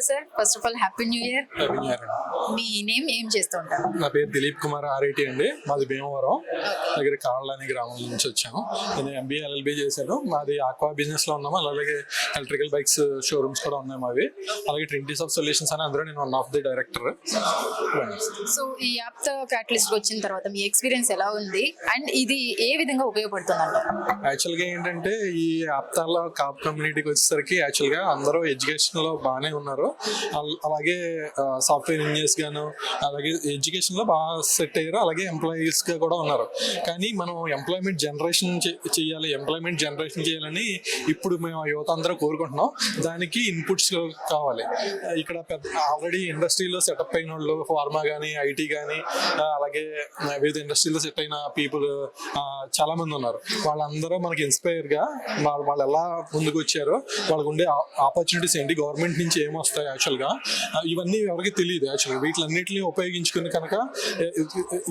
Hello sir, first of all happy new year. Happy new year. Me name, ఏం చేస్తూ ఉంటారు? నా పేరు దిలీప్ కుమార్ ఆర్ఐటి అండి. మాది భీమవరం దగ్గర కాళ్ళ అనే గ్రామం నుంచి వచ్చాను. నేను ఎంబీఏ ఎల్ఎల్బీ చేశాను. మాది ఆక్వా బిజినెస్ లో ఉన్నాము. అలాగే ఎలక్ట్రికల్ బైక్స్ షోరూమ్స్ కూడా ఉన్నాయి మావి. అలాగే ట్రింటీస్ ఆఫ్ సొల్యూషన్స్ అని అందులో నేను one of the director. So ఈ యాప్ తో క్యాటలిస్ట్ వచ్చిన తర్వాత మీ ఎక్స్పీరియన్స్ ఎలా ఉంది అండ్ ఇది ఏ విధంగా ఉపయోగపడుతుంది అంటారు? యాక్చువల్గా ఏంటంటే ఈ ఆప్తాల కాప్ కమ్యూనిటీకి వచ్చేసరికి యాక్చువల్గా అందరూ ఎడ్యుకేషన్ లో బాగానే ఉన్నారు. అలాగే సాఫ్ట్వేర్ ఇంజనీర్స్ గాను అలాగే ఎడ్యుకేషన్ లో బాగా సెట్ అయ్యారు. అలాగే ఎంప్లాయీస్ గా కూడా ఉన్నారు. కానీ మనం ఎంప్లాయ్మెంట్ జనరేషన్ చేయాలని ఇప్పుడు మేము యువత అందరూ కోరుకుంటున్నాం. దానికి ఇన్పుట్స్ కావాలి. ఇక్కడ పెద్ద ఆల్రెడీ ఇండస్ట్రీలో సెటప్ అయిన వాళ్ళు, ఫార్మా కానీ, ఐటీ కానీ, అలాగే వివిధ ఇండస్ట్రీలో సెట్ అయిన పీపుల్ చాలా మంది ఉన్నారు. వాళ్ళందరూ మనకి ఇన్స్పైర్ గా వాళ్ళు ఎలా ముందుకు వచ్చారో, వాళ్ళకు ఉండే ఆపర్చునిటీస్ ఏంటి, గవర్నమెంట్ నుంచి ఏమొస్తాయి యాక్చువల్గా, ఇవన్నీ ఎవరికి తెలియదు. యాక్చువల్గా వీటిలన్నింటినీ ఉపయోగించుకుని కనుక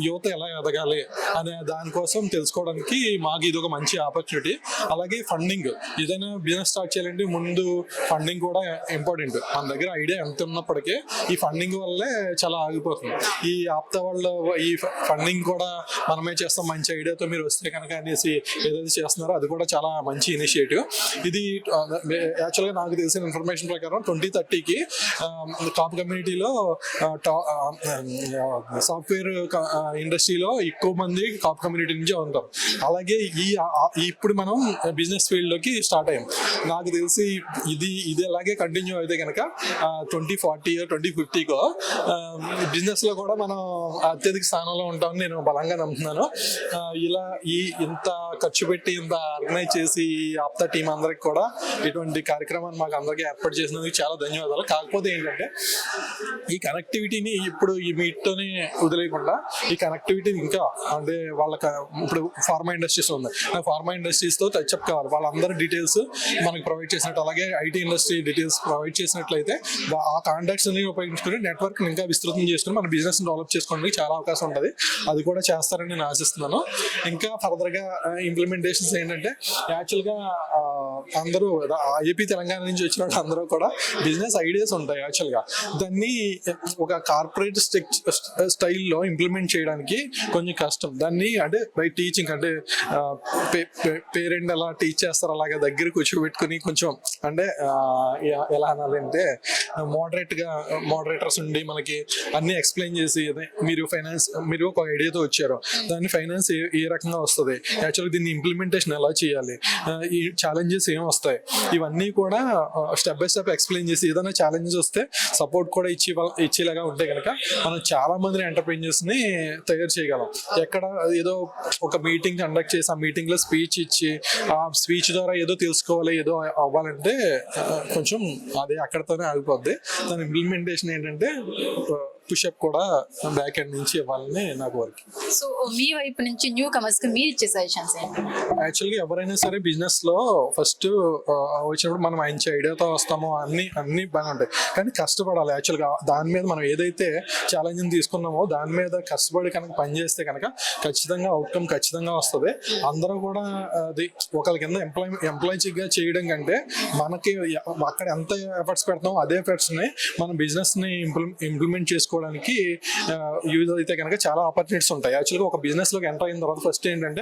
యువత ఎలా ఎదగాలి అనే దానికోసం తెలుసుకోవడానికి మాకు ఇది ఒక మంచి ఆపర్చునిటీ. అలాగే ఫండింగ్, ఏదైనా బిజినెస్ స్టార్ట్ చేయాలంటే ముందు ఫండింగ్ కూడా ఇంపార్టెంట్. మన దగ్గర ఐడియా ఎంత ఉన్నప్పటికీ ఈ ఫండింగ్ వల్లే చాలా ఆగిపోతుంది. ఈ ఆప్తా వాళ్ళు ఈ ఫండింగ్ కూడా మనమే చేస్తాం, మంచి ఐడియాతో మీరు వస్తే కనుక అనేసి ఏదైతే చేస్తున్నారో అది కూడా చాలా మంచి ఇనిషియేటివ్. ఇది యాక్చువల్గా నాకు తెలిసిన ఇన్ఫర్మేషన్ ప్రకారం 2030కి టాప్ కమ్యూనిటీలో సాఫ్ట్వేర్ ఇండస్ట్రీలో ఎక్కువ మంది టాప్ కమ్యూనిటీ నుంచే ఉంటారు. అలాగే ఇప్పుడు మనం బిజినెస్ ఫీల్డ్ లోకి స్టార్ట్ అయ్యాం. నాకు తెలిసి ఇది అలాగే కంటిన్యూ అయితే కనుక 2040 2050కో బిజినెస్ లో కూడా మనం అత్యధిక స్థానంలో ఉంటామని నేను బలంగా నమ్ముతున్నాను. ఇలా ఇంత ఖర్చు పెట్టి ఇంత ఆర్గనైజ్ చేసి ఆప్తా టీం అందరికి కూడా ఇటువంటి కార్యక్రమాన్ని మాకు అందరికీ ఏర్పాటు చేసినందుకు చాలా ధన్యవాదాలు. కాకపోతే ఏంటంటే ఈ కనెక్టివిటీని ఇప్పుడు ఈ మీట్తోనే వదిలేయకుండా ఈ కనెక్టివిటీని ఇంకా అంటే వాళ్ళకి ఇప్పుడు ఫార్మా ఇండస్ట్రీస్ ఉంది, ఫార్మా ఇండస్ట్రీస్తో టచ్అప్ కావాలి. వాళ్ళందరి డీటెయిల్స్ మనకి ప్రొవైడ్ చేసినట్టు, అలాగే ఐటీ ఇండస్ట్రీ డీటెయిల్స్ ప్రొవైడ్ చేసినట్లయితే ఆ కాంటాక్ట్స్ అన్ని ఉపయోగించుకుని నెట్వర్క్ ఇంకా విస్తృతం చేసుకుని మన బిజినెస్ డెవలప్ చేసుకోవడానికి చాలా అవకాశం ఉంటుంది. అది కూడా చేస్తారని నేను ఆశిస్తున్నాను. ఇంకా ఫర్దర్గా ఇంప్లిమెంటేషన్స్ ఏంటంటే యాక్చువల్గా అందరూ ఏపీ తెలంగాణ నుంచి వచ్చిన వాళ్ళు అందరూ కూడా బిజినెస్ ఐడియాస్ ఉంటాయి. యాక్చువల్గా దాన్ని ఒక కార్పొరేట్ స్టైల్లో ఇంప్లిమెంట్ చేయడానికి కొంచెం కష్టం. దాన్ని అంటే బై టీచింగ్ అంటే పేరెంట్ ఎలా టీచ్ చేస్తారు అలాగే దగ్గర కూర్చోబెట్టుకుని కొంచెం అంటే ఎలా అనాలంటే మోడరేటర్స్ ఉండి మనకి అన్ని ఎక్స్ప్లెయిన్ చేసి మీరు ఒక ఐడియాతో వచ్చారు, దాన్ని ఫైనాన్స్ ఏ రకంగా వస్తుంది, యాక్చువల్గా దీన్ని ఇంప్లిమెంటేషన్ ఎలా చేయాలి, ఈ ఛాలెంజెస్ ఏం వస్తాయి, ఇవన్నీ కూడా స్టెప్ బై స్టెప్ ఎక్స్ప్లెయిన్ చేసి ఏదైనా ఛాలెంజెస్ వస్తే సపోర్ట్ కూడా ఇచ్చేలాగా ఉంటే కనుక మనం చాలా మందిని ఎంటర్ప్రెన్యూర్స్ ని తయారు చేయగలం. ఎక్కడ ఏదో ఒక మీటింగ్ కండక్ట్ చేసి ఆ మీటింగ్ లో స్పీచ్ ఇచ్చి ఆ స్పీచ్ ద్వారా ఏదో తెలుసుకోవాలి, ఏదో అవ్వాలంటే కొంచెం అది అక్కడతోనే ఆగిపోద్ది. దాని ఇంప్లిమెంటేషన్ ఏంటంటే పుషప్ కూడా బ్యాక్ ఎండ్ నుంచి ఇవ్వాలని నాకు వర్క్. సో మీ వైపు నుంచి న్యూ కమర్స్ కి మీరు ఇచ్చే సజెషన్స్ ఏంటి? యాక్చువల్గా ఎవరైనా సరే బిజినెస్ లో ఫస్ట్ వచ్చినప్పుడు మనం మంచి ఐడియాతో వస్తామో అన్ని బాగా ఉంటాయి, కానీ కష్టపడాలి. యాక్చువల్గా దాని మీద మనం ఏదైతే ఛాలెంజ్ తీసుకున్నామో దాని మీద కష్టపడి కనుక పనిచేస్తే కనుక ఖచ్చితంగా అవుట్కమ్ ఖచ్చితంగా వస్తుంది. అందరూ కూడా అది ఒకరి కింద ఎంప్లాయీగా చేయడం కంటే మనకి అక్కడ ఎంత ఎఫర్ట్స్ పెడతామో అదే ఎఫర్ట్స్ ని మనం బిజినెస్ ని ఇంప్లిమెంట్ చేసుకోవడానికి యూజ్ అయితే కనుక చాలా ఆపర్చునిటీస్ ఉంటాయి. యాక్చువల్గా ఒక బిజినెస్ లోకి ఎంటర్ అయిన తర్వాత ఫస్ట్ ఏంటంటే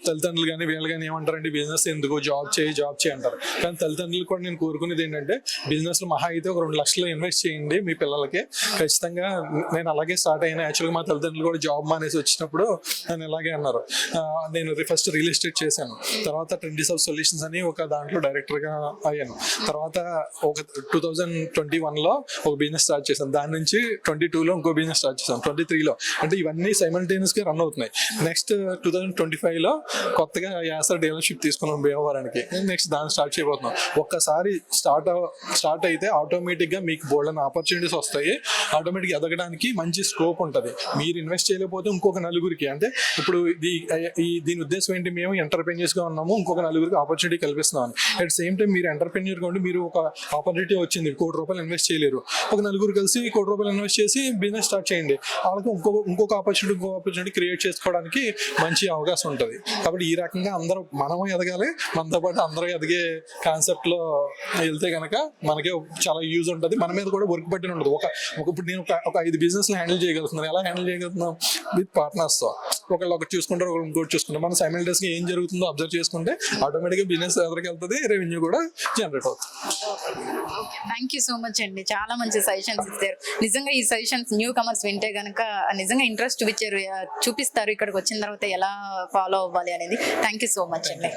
తల్లిదండ్రులు కానీ వీళ్ళు కానీ ఏమంటారంటే బిజినెస్ ఎందుకు, జాబ్ చేయి అంటారు. కానీ తల్లిదండ్రులు కూడా నేను కోరుకునేది ఏంటంటే బిజినెస్ లో మహా అయితే ఒక 2 లక్షలు ఇన్వెస్ట్ చేయండి మీ పిల్లలకి. ఖచ్చితంగా నేను అలాగే స్టార్ట్ అయినా. యాక్చువల్గా మా తల్లిదండ్రులు కూడా జాబ్ మానేసి వచ్చినప్పుడు నేను ఇలాగే అన్నారు. నేను ఫస్ట్ రియల్ ఎస్టేట్ చేశాను, తర్వాత ట్రింటీస్ ఆఫ్ సొల్యూషన్స్ అని ఒక దాంట్లో డైరెక్టర్ గా అయ్యాను. తర్వాత ఒక 2021లో ఒక బిజినెస్ స్టార్ట్ చేశాను. దాని నుంచి 22లో ఇంకో బిజినెస్ స్టార్ట్ చేశాను, 23లో. అంటే ఇవన్నీ సైమల్టేనియస్ గా రన్ అవుతున్నాయి. నెక్స్ట్ 2025లో కొత్తగా యాసర్ డీలర్షిప్ తీసుకున్నాం భీమవరానికి. నెక్స్ట్ దాన్ని స్టార్ట్ చేయబోతున్నాం. ఒక్కసారి స్టార్ట్ అయితే ఆటోమేటిక్ గా మీకు బోల్డెన్ ఆపర్చునిటీస్ వస్తాయి. ఆటోమేటిక్ ఎదగడానికి మంచి స్కోప్ ఉంటుంది. మీరు ఇన్వెస్ట్ చేయలేకపోతే ఇంకొక నలుగురికి, అంటే ఇప్పుడు దీని ఉద్దేశం ఏంటి, మేము ఎంటర్ప్రెన్యూర్స్ గా ఉన్నాము, ఇంకొక నలుగురికి ఆపర్చునిటీ కల్పిస్తున్నాను. అట్ సేమ్ టైం మీరు ఎంటర్ప్రెన్యూర్ గా ఉండి మీరు ఒక ఆపర్చునిటీ వచ్చింది, ₹1 కోటి ఇన్వెస్ట్ చేయలేరు, ఒక నలుగురు కలిసి ₹1 కోటి ఇన్వెస్ట్ చేసి బిజినెస్ స్టార్ట్ చేయండి. వాళ్ళకి ఇంకొక ఆపర్చునిటీ క్రియేట్ చేసుకోవడానికి మంచి అవకాశం ఉంటుంది. కాబట్టి ఈ రకంగా అందరూ మనము ఎదగాలి, మనతో పాటు అందరూ ఎదిగే కాన్సెప్ట్ లో వెళ్తే కనుక మనకి చాలా యూజ్ ఉంటుంది. మన మీద కూడా వర్క్ పట్టిన ఉండదు. ఇప్పుడు నేను ఒక 5 బిజినెస్ హ్యాండిల్ చేయగలుగుతున్నాను. ఎలా హ్యాండిల్ చేయగలుగుతున్నాం? విత్ పార్ట్నర్స్ తో. ఒకటి చూసుకుంటారు, ఒకరు ఇంకోటి చూసుకుంటారు. మనం సైమల్టేనియస్ గా ఏం జరుగుతుందో అబ్జర్వ్ చేసుకుంటే ఆటోమేటిక్ గా బిజినెస్ ఎదురుకి వెళ్తుంది, రెవెన్యూ కూడా జనరేట్ అవుతుంది. థ్యాంక్ యూ సో మచ్ అండి, చాలా మంచి సజెషన్స్ ఇచ్చారు. నిజంగా ఈ సజెషన్స్ న్యూ కమర్స్ వింటే గనక నిజంగా ఇంట్రెస్ట్ చూపిస్తారు ఇక్కడికి వచ్చిన తర్వాత ఎలా ఫాలో అవ్వాలి అనేది. థ్యాంక్ యూ సో మచ్ అండి.